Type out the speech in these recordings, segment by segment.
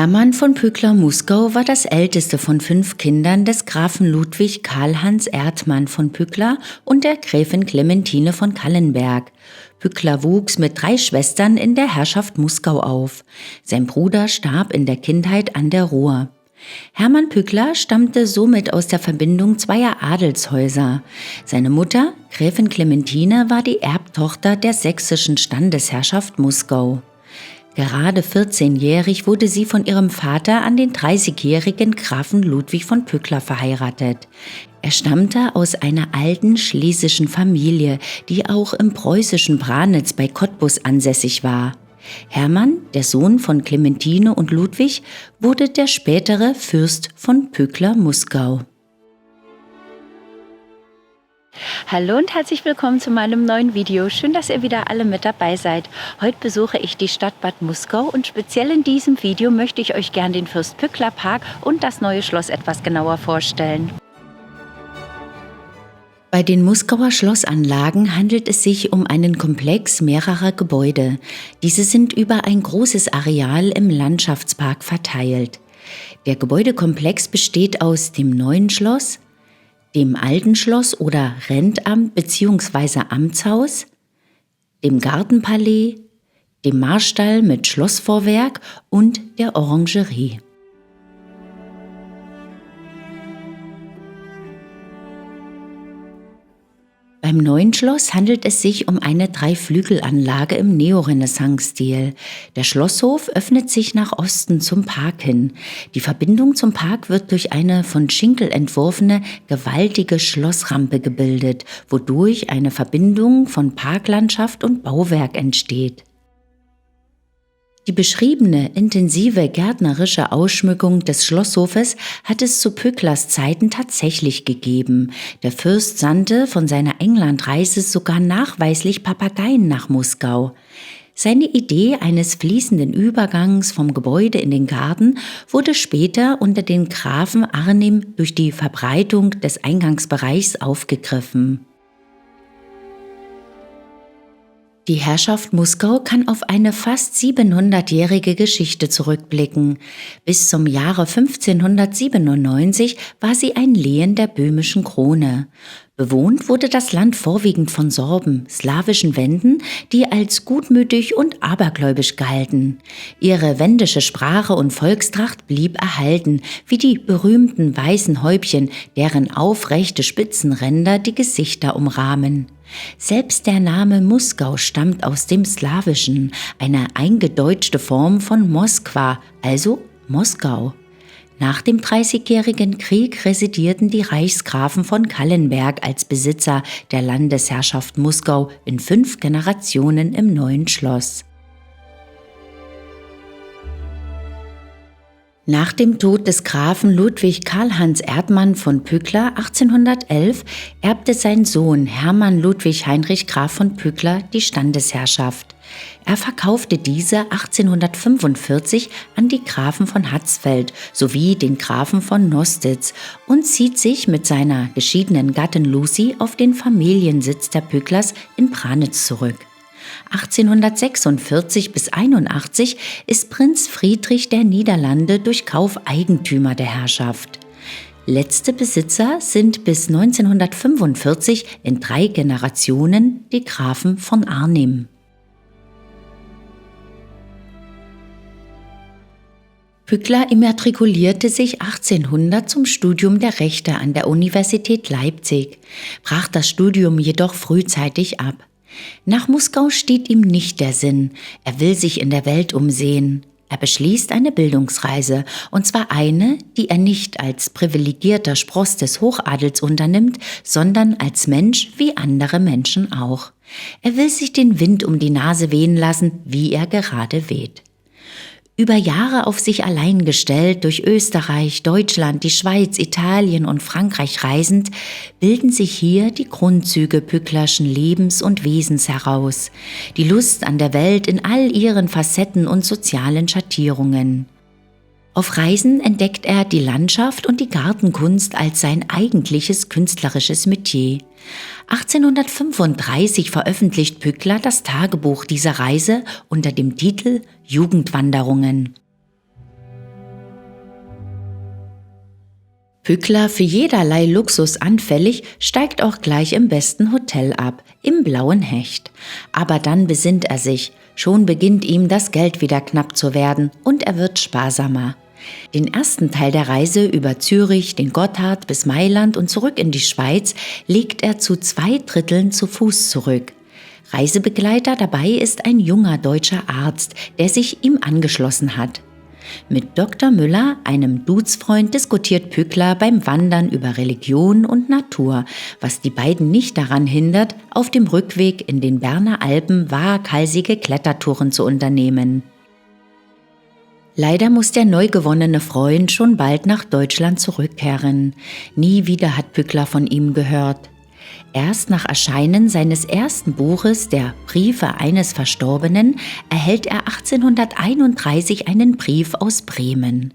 Hermann von Pückler-Muskau war das älteste von 5 Kindern des Grafen Ludwig Karl-Hans Erdmann von Pückler und der Gräfin Clementine von Callenberg. Pückler wuchs mit 3 Schwestern in der Herrschaft Muskau auf. Sein Bruder starb in der Kindheit an der Ruhr. Hermann Pückler stammte somit aus der Verbindung zweier Adelshäuser. Seine Mutter, Gräfin Clementine, war die Erbtochter der sächsischen Standesherrschaft Muskau. Gerade 14-jährig wurde sie von ihrem Vater an den 30-jährigen Grafen Ludwig von Pückler verheiratet. Er stammte aus einer alten schlesischen Familie, die auch im preußischen Branitz bei Cottbus ansässig war. Hermann, der Sohn von Clementine und Ludwig, wurde der spätere Fürst von Pückler-Muskau. Hallo und herzlich willkommen zu meinem neuen Video. Schön, dass ihr wieder alle mit dabei seid. Heute besuche ich die Stadt Bad Muskau und speziell in diesem Video möchte ich euch gern den Fürst-Pückler-Park und das neue Schloss etwas genauer vorstellen. Bei den Muskauer Schlossanlagen handelt es sich um einen Komplex mehrerer Gebäude. Diese sind über ein großes Areal im Landschaftspark verteilt. Der Gebäudekomplex besteht aus dem Neuen Schloss, dem Alten Schloss oder Rentamt bzw. Amtshaus, dem Gartenpalais, dem Marstall mit Schlossvorwerk und der Orangerie. Beim Neuen Schloss handelt es sich um eine 3-Flügelanlage im Neorenaissance-Stil. Der Schlosshof öffnet sich nach Osten zum Park hin. Die Verbindung zum Park wird durch eine von Schinkel entworfene, gewaltige Schlossrampe gebildet, wodurch eine Verbindung von Parklandschaft und Bauwerk entsteht. Die beschriebene intensive gärtnerische Ausschmückung des Schlosshofes hat es zu Pücklers Zeiten tatsächlich gegeben. Der Fürst sandte von seiner Englandreise sogar nachweislich Papageien nach Muskau. Seine Idee eines fließenden Übergangs vom Gebäude in den Garten wurde später unter den Grafen Arnim durch die Verbreitung des Eingangsbereichs aufgegriffen. Die Herrschaft Muskau kann auf eine fast 700-jährige Geschichte zurückblicken. Bis zum Jahre 1597 war sie ein Lehen der böhmischen Krone. Bewohnt wurde das Land vorwiegend von Sorben, slawischen Wenden, die als gutmütig und abergläubisch galten. Ihre wendische Sprache und Volkstracht blieb erhalten, wie die berühmten weißen Häubchen, deren aufrechte Spitzenränder die Gesichter umrahmen. Selbst der Name Muskau stammt aus dem Slawischen, eine eingedeutschte Form von Moskwa, also Moskau. Nach dem Dreißigjährigen Krieg residierten die Reichsgrafen von Callenberg als Besitzer der Landesherrschaft Muskau in 5 Generationen im Neuen Schloss. Nach dem Tod des Grafen Ludwig Karl-Hans Erdmann von Pückler 1811 erbte sein Sohn Hermann Ludwig Heinrich Graf von Pückler die Standesherrschaft. Er verkaufte diese 1845 an die Grafen von Hatzfeld sowie den Grafen von Nostitz und zieht sich mit seiner geschiedenen Gattin Lucy auf den Familiensitz der Pücklers in Branitz zurück. 1846 bis 1881 ist Prinz Friedrich der Niederlande durch Kauf Eigentümer der Herrschaft. Letzte Besitzer sind bis 1945 in 3 Generationen die Grafen von Arnim. Pückler immatrikulierte sich 1800 zum Studium der Rechte an der Universität Leipzig, brach das Studium jedoch frühzeitig ab. Nach Muskau steht ihm nicht der Sinn, er will sich in der Welt umsehen. Er beschließt eine Bildungsreise, und zwar eine, die er nicht als privilegierter Spross des Hochadels unternimmt, sondern als Mensch wie andere Menschen auch. Er will sich den Wind um die Nase wehen lassen, wie er gerade weht. Über Jahre auf sich allein gestellt, durch Österreich, Deutschland, die Schweiz, Italien und Frankreich reisend, bilden sich hier die Grundzüge Pücklerschen Lebens und Wesens heraus, die Lust an der Welt in all ihren Facetten und sozialen Schattierungen. Auf Reisen entdeckt er die Landschaft und die Gartenkunst als sein eigentliches künstlerisches Metier. 1835 veröffentlicht Pückler das Tagebuch dieser Reise unter dem Titel Jugendwanderungen. Pückler, für jederlei Luxus anfällig, steigt auch gleich im besten Hotel ab, im Blauen Hecht. Aber dann besinnt er sich, schon beginnt ihm das Geld wieder knapp zu werden und er wird sparsamer. Den ersten Teil der Reise über Zürich, den Gotthard bis Mailand und zurück in die Schweiz legt er zu 2/3 zu Fuß zurück. Reisebegleiter dabei ist ein junger deutscher Arzt, der sich ihm angeschlossen hat. Mit Dr. Müller, einem Duzfreund, diskutiert Pückler beim Wandern über Religion und Natur, was die beiden nicht daran hindert, auf dem Rückweg in den Berner Alpen waghalsige Klettertouren zu unternehmen. Leider muss der neu gewonnene Freund schon bald nach Deutschland zurückkehren. Nie wieder hat Pückler von ihm gehört. Erst nach Erscheinen seines ersten Buches, der Briefe eines Verstorbenen, erhält er 1831 einen Brief aus Bremen.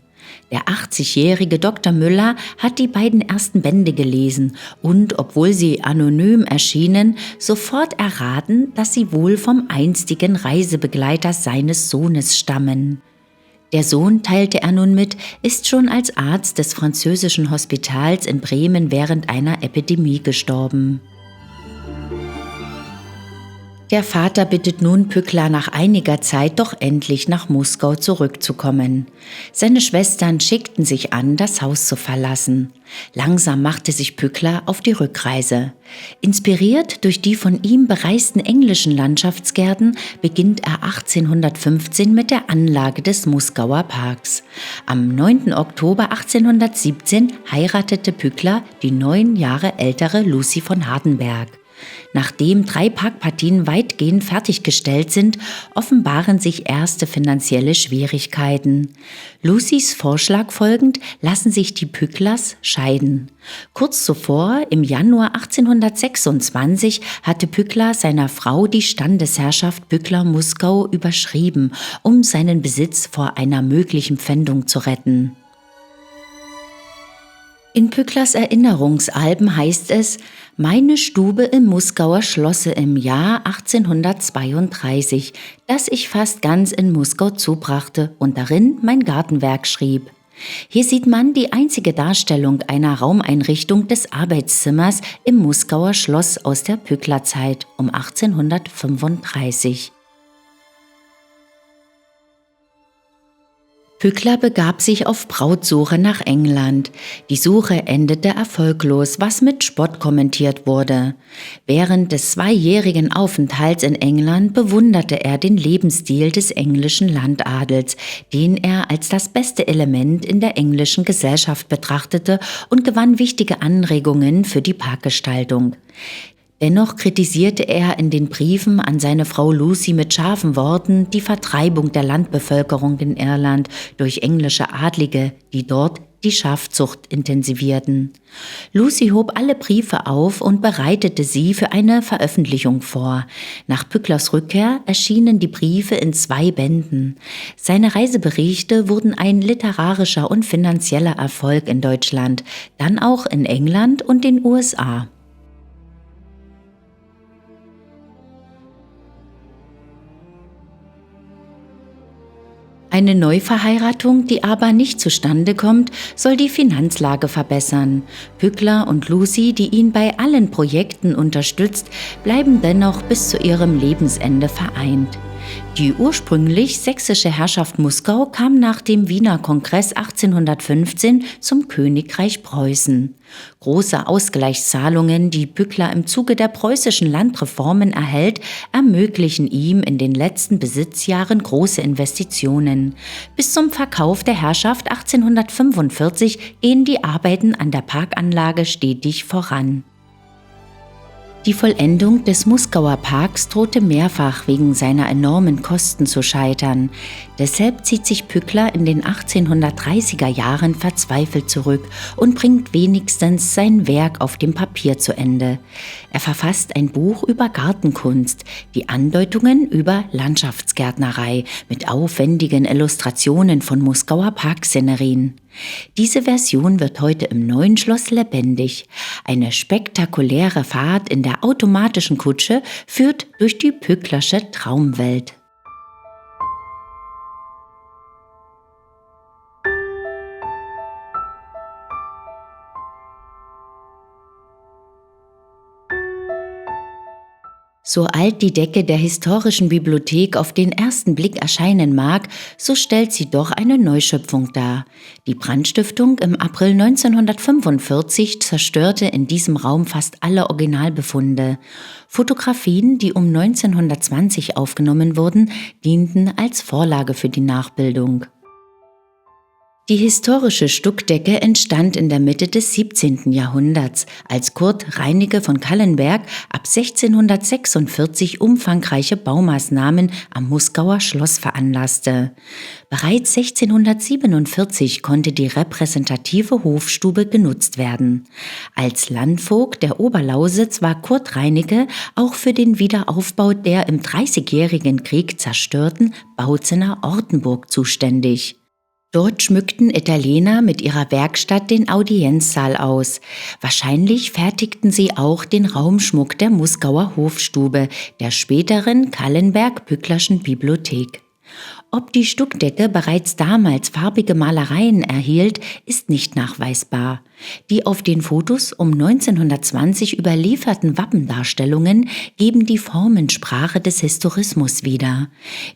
Der 80-jährige Dr. Müller hat die beiden ersten Bände gelesen und, obwohl sie anonym erschienen, sofort erraten, dass sie wohl vom einstigen Reisebegleiter seines Sohnes stammen. Der Sohn, teilte er nun mit, ist schon als Arzt des französischen Hospitals in Bremen während einer Epidemie gestorben. Der Vater bittet nun Pückler nach einiger Zeit doch endlich nach Muskau zurückzukommen. Seine Schwestern schickten sich an, das Haus zu verlassen. Langsam machte sich Pückler auf die Rückreise. Inspiriert durch die von ihm bereisten englischen Landschaftsgärten beginnt er 1815 mit der Anlage des Muskauer Parks. Am 9. Oktober 1817 heiratete Pückler die 9 Jahre ältere Lucy von Hardenberg. Nachdem 3 Parkpartien weitgehend fertiggestellt sind, offenbaren sich erste finanzielle Schwierigkeiten. Lucys Vorschlag folgend lassen sich die Pücklers scheiden. Kurz zuvor, im Januar 1826, hatte Pückler seiner Frau die Standesherrschaft Pückler-Muskau überschrieben, um seinen Besitz vor einer möglichen Pfändung zu retten. In Pücklers Erinnerungsalben heißt es: Meine Stube im Muskauer Schlosse im Jahr 1832, das ich fast ganz in Muskau zubrachte und darin mein Gartenwerk schrieb. Hier sieht man die einzige Darstellung einer Raumeinrichtung des Arbeitszimmers im Muskauer Schloss aus der Pücklerzeit um 1835. Pückler begab sich auf Brautsuche nach England. Die Suche endete erfolglos, was mit Spott kommentiert wurde. Während des 2-jährigen Aufenthalts in England bewunderte er den Lebensstil des englischen Landadels, den er als das beste Element in der englischen Gesellschaft betrachtete und gewann wichtige Anregungen für die Parkgestaltung. Dennoch kritisierte er in den Briefen an seine Frau Lucy mit scharfen Worten die Vertreibung der Landbevölkerung in Irland durch englische Adlige, die dort die Schafzucht intensivierten. Lucy hob alle Briefe auf und bereitete sie für eine Veröffentlichung vor. Nach Pücklers Rückkehr erschienen die Briefe in 2 Bänden. Seine Reiseberichte wurden ein literarischer und finanzieller Erfolg in Deutschland, dann auch in England und den USA. Eine Neuverheiratung, die aber nicht zustande kommt, soll die Finanzlage verbessern. Pückler und Lucy, die ihn bei allen Projekten unterstützt, bleiben dennoch bis zu ihrem Lebensende vereint. Die ursprünglich sächsische Herrschaft Muskau kam nach dem Wiener Kongress 1815 zum Königreich Preußen. Große Ausgleichszahlungen, die Pückler im Zuge der preußischen Landreformen erhält, ermöglichen ihm in den letzten Besitzjahren große Investitionen. Bis zum Verkauf der Herrschaft 1845 gehen die Arbeiten an der Parkanlage stetig voran. Die Vollendung des Muskauer Parks drohte mehrfach wegen seiner enormen Kosten zu scheitern. Deshalb zieht sich Pückler in den 1830er Jahren verzweifelt zurück und bringt wenigstens sein Werk auf dem Papier zu Ende. Er verfasst ein Buch über Gartenkunst, die Andeutungen über Landschaftsgärtnerei mit aufwendigen Illustrationen von Muskauer Parkszenerien. Diese Version wird heute im Neuen Schloss lebendig. Eine spektakuläre Fahrt in der automatischen Kutsche führt durch die Pücklersche Traumwelt. So alt die Decke der Historischen Bibliothek auf den ersten Blick erscheinen mag, so stellt sie doch eine Neuschöpfung dar. Die Brandstiftung im April 1945 zerstörte in diesem Raum fast alle Originalbefunde. Fotografien, die um 1920 aufgenommen wurden, dienten als Vorlage für die Nachbildung. Die historische Stuckdecke entstand in der Mitte des 17. Jahrhunderts, als Kurt Reinecke von Callenberg ab 1646 umfangreiche Baumaßnahmen am Muskauer Schloss veranlasste. Bereits 1647 konnte die repräsentative Hofstube genutzt werden. Als Landvogt der Oberlausitz war Kurt Reinecke auch für den Wiederaufbau der im Dreißigjährigen Krieg zerstörten Bautzener Ortenburg zuständig. Dort schmückten Italiener mit ihrer Werkstatt den Audienzsaal aus. Wahrscheinlich fertigten sie auch den Raumschmuck der Muskauer Hofstube, der späteren Callenberg-Pücklerschen Bibliothek. Ob die Stuckdecke bereits damals farbige Malereien erhielt, ist nicht nachweisbar. Die auf den Fotos um 1920 überlieferten Wappendarstellungen geben die Formensprache des Historismus wieder.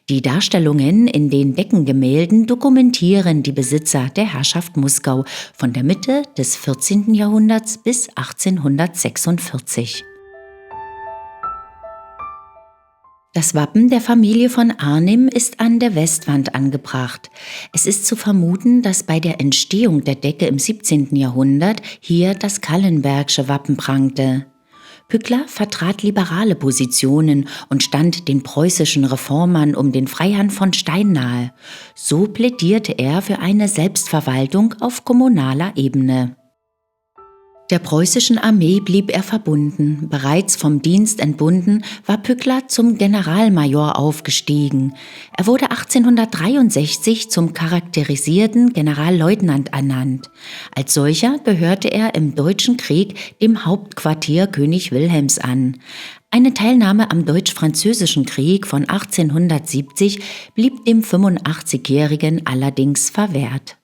Die Darstellungen in den Deckengemälden dokumentieren die Besitzer der Herrschaft Muskau von der Mitte des 14. Jahrhunderts bis 1846. Das Wappen der Familie von Arnim ist an der Westwand angebracht. Es ist zu vermuten, dass bei der Entstehung der Decke im 17. Jahrhundert hier das Callenbergsche Wappen prangte. Pückler vertrat liberale Positionen und stand den preußischen Reformern um den Freiherrn von Stein nahe. So plädierte er für eine Selbstverwaltung auf kommunaler Ebene. Der preußischen Armee blieb er verbunden. Bereits vom Dienst entbunden, war Pückler zum Generalmajor aufgestiegen. Er wurde 1863 zum charakterisierten Generalleutnant ernannt. Als solcher gehörte er im Deutschen Krieg dem Hauptquartier König Wilhelms an. Eine Teilnahme am Deutsch-Französischen Krieg von 1870 blieb dem 85-Jährigen allerdings verwehrt.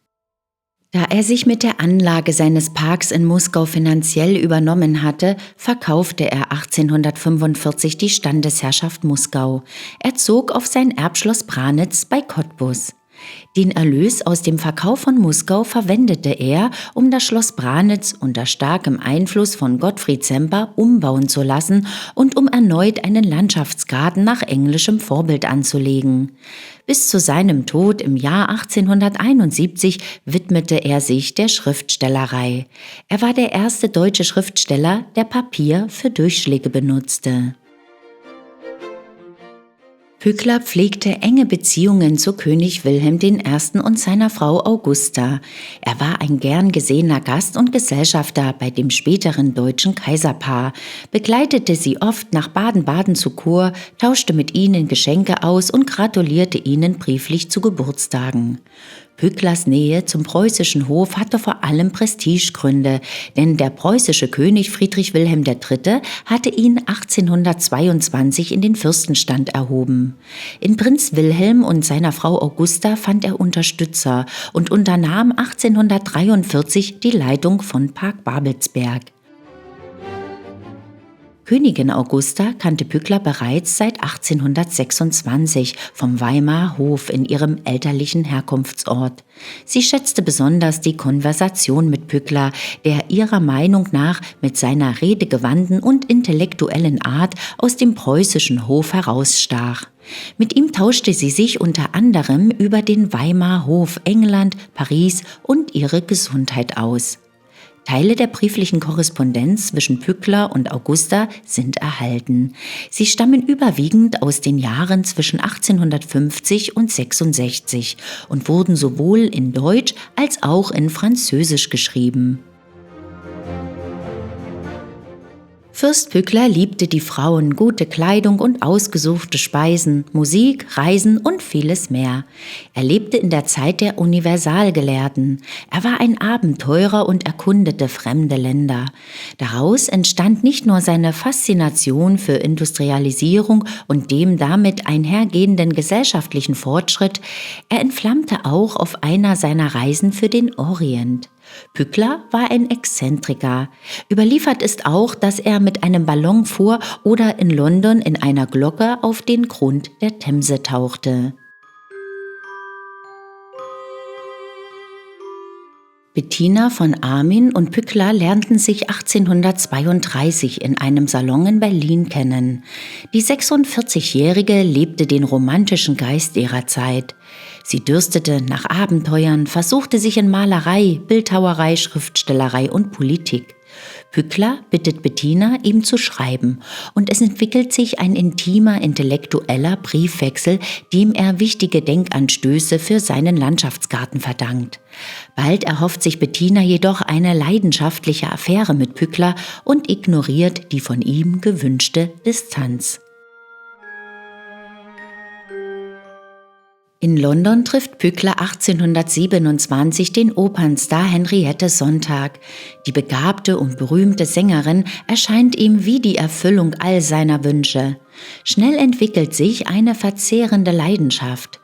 Da er sich mit der Anlage seines Parks in Muskau finanziell übernommen hatte, verkaufte er 1845 die Standesherrschaft Muskau. Er zog auf sein Erbschloss Branitz bei Cottbus. Den Erlös aus dem Verkauf von Muskau verwendete er, um das Schloss Branitz unter starkem Einfluss von Gottfried Semper umbauen zu lassen und um erneut einen Landschaftsgarten nach englischem Vorbild anzulegen. Bis zu seinem Tod im Jahr 1871 widmete er sich der Schriftstellerei. Er war der erste deutsche Schriftsteller, der Papier für Durchschläge benutzte. Pückler pflegte enge Beziehungen zu König Wilhelm I. und seiner Frau Augusta. Er war ein gern gesehener Gast und Gesellschafter bei dem späteren deutschen Kaiserpaar, begleitete sie oft nach Baden-Baden zu Kur, tauschte mit ihnen Geschenke aus und gratulierte ihnen brieflich zu Geburtstagen. Pücklers Nähe zum preußischen Hof hatte vor allem Prestigegründe, denn der preußische König Friedrich Wilhelm III. Hatte ihn 1822 in den Fürstenstand erhoben. In Prinz Wilhelm und seiner Frau Augusta fand er Unterstützer und unternahm 1843 die Leitung von Park Babelsberg. Königin Augusta kannte Pückler bereits seit 1826 vom Weimarer Hof in ihrem elterlichen Herkunftsort. Sie schätzte besonders die Konversation mit Pückler, der ihrer Meinung nach mit seiner redegewandten und intellektuellen Art aus dem preußischen Hof herausstach. Mit ihm tauschte sie sich unter anderem über den Weimarer Hof, England, Paris und ihre Gesundheit aus. Teile der brieflichen Korrespondenz zwischen Pückler und Augusta sind erhalten. Sie stammen überwiegend aus den Jahren zwischen 1850 und 1866 und wurden sowohl in Deutsch als auch in Französisch geschrieben. Fürst Pückler liebte die Frauen, gute Kleidung und ausgesuchte Speisen, Musik, Reisen und vieles mehr. Er lebte in der Zeit der Universalgelehrten. Er war ein Abenteurer und erkundete fremde Länder. Daraus entstand nicht nur seine Faszination für Industrialisierung und dem damit einhergehenden gesellschaftlichen Fortschritt, er entflammte auch auf einer seiner Reisen für den Orient. Pückler war ein Exzentriker. Überliefert ist auch, dass er mit einem Ballon fuhr oder in London in einer Glocke auf den Grund der Themse tauchte. Bettina von Armin und Pückler lernten sich 1832 in einem Salon in Berlin kennen. Die 46-Jährige lebte den romantischen Geist ihrer Zeit. Sie dürstete nach Abenteuern, versuchte sich in Malerei, Bildhauerei, Schriftstellerei und Politik. Pückler bittet Bettina, ihm zu schreiben, und es entwickelt sich ein intimer intellektueller Briefwechsel, dem er wichtige Denkanstöße für seinen Landschaftsgarten verdankt. Bald erhofft sich Bettina jedoch eine leidenschaftliche Affäre mit Pückler und ignoriert die von ihm gewünschte Distanz. In London trifft Pückler 1827 den Opernstar Henriette Sontag. Die begabte und berühmte Sängerin erscheint ihm wie die Erfüllung all seiner Wünsche. Schnell entwickelt sich eine verzehrende Leidenschaft.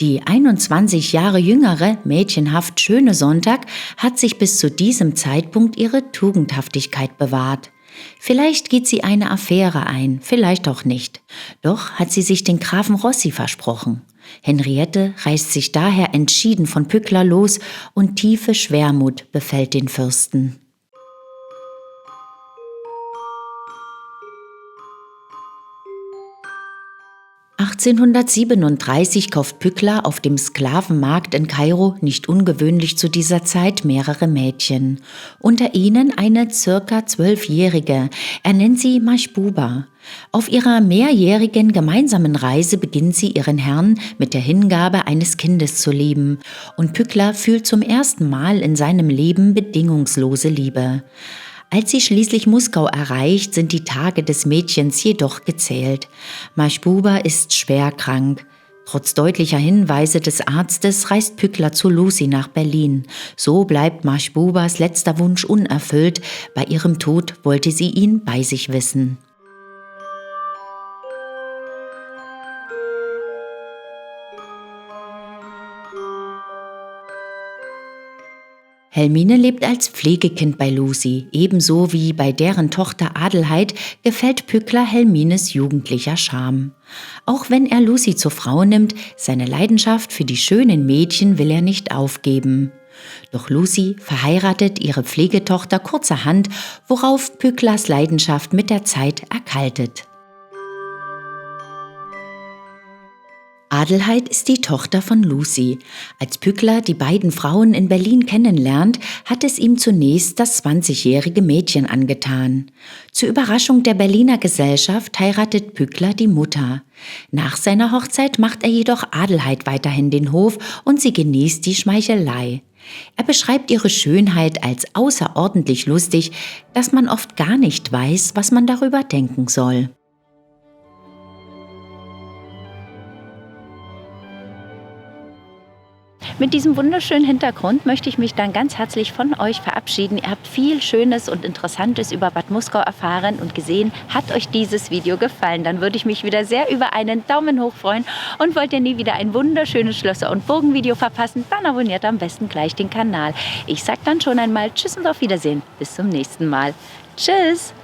Die 21 Jahre jüngere, mädchenhaft schöne Sontag hat sich bis zu diesem Zeitpunkt ihre Tugendhaftigkeit bewahrt. Vielleicht geht sie eine Affäre ein, vielleicht auch nicht. Doch hat sie sich den Grafen Rossi versprochen. Henriette reißt sich daher entschieden von Pückler los und tiefe Schwermut befällt den Fürsten. (1837) kauft Pückler auf dem Sklavenmarkt in Kairo, nicht ungewöhnlich zu dieser Zeit, mehrere Mädchen. Unter ihnen eine circa 12-Jährige. Er nennt sie Mahbuba. Auf ihrer mehrjährigen gemeinsamen Reise beginnt sie ihren Herrn mit der Hingabe eines Kindes zu lieben. Und Pückler fühlt zum ersten Mal in seinem Leben bedingungslose Liebe. Als sie schließlich Muskau erreicht, sind die Tage des Mädchens jedoch gezählt. Mahbuba ist schwer krank. Trotz deutlicher Hinweise des Arztes reist Pückler zu Lucy nach Berlin. So bleibt Mahbubas letzter Wunsch unerfüllt. Bei ihrem Tod wollte sie ihn bei sich wissen. Helmine lebt als Pflegekind bei Lucy. Ebenso wie bei deren Tochter Adelheid gefällt Pückler Helmines jugendlicher Charme. Auch wenn er Lucy zur Frau nimmt, seine Leidenschaft für die schönen Mädchen will er nicht aufgeben. Doch Lucy verheiratet ihre Pflegetochter kurzerhand, worauf Pücklers Leidenschaft mit der Zeit erkaltet. Adelheid ist die Tochter von Lucy. Als Pückler die beiden Frauen in Berlin kennenlernt, hat es ihm zunächst das 20-jährige Mädchen angetan. Zur Überraschung der Berliner Gesellschaft heiratet Pückler die Mutter. Nach seiner Hochzeit macht er jedoch Adelheid weiterhin den Hof und sie genießt die Schmeichelei. Er beschreibt ihre Schönheit als außerordentlich lustig, dass man oft gar nicht weiß, was man darüber denken soll. Mit diesem wunderschönen Hintergrund möchte ich mich dann ganz herzlich von euch verabschieden. Ihr habt viel Schönes und Interessantes über Bad Muskau erfahren und gesehen. Hat euch dieses Video gefallen, dann würde ich mich wieder sehr über einen Daumen hoch freuen. Und wollt ihr nie wieder ein wunderschönes Schlösser- und Burgenvideo verpassen, dann abonniert am besten gleich den Kanal. Ich sage dann schon einmal Tschüss und auf Wiedersehen. Bis zum nächsten Mal. Tschüss!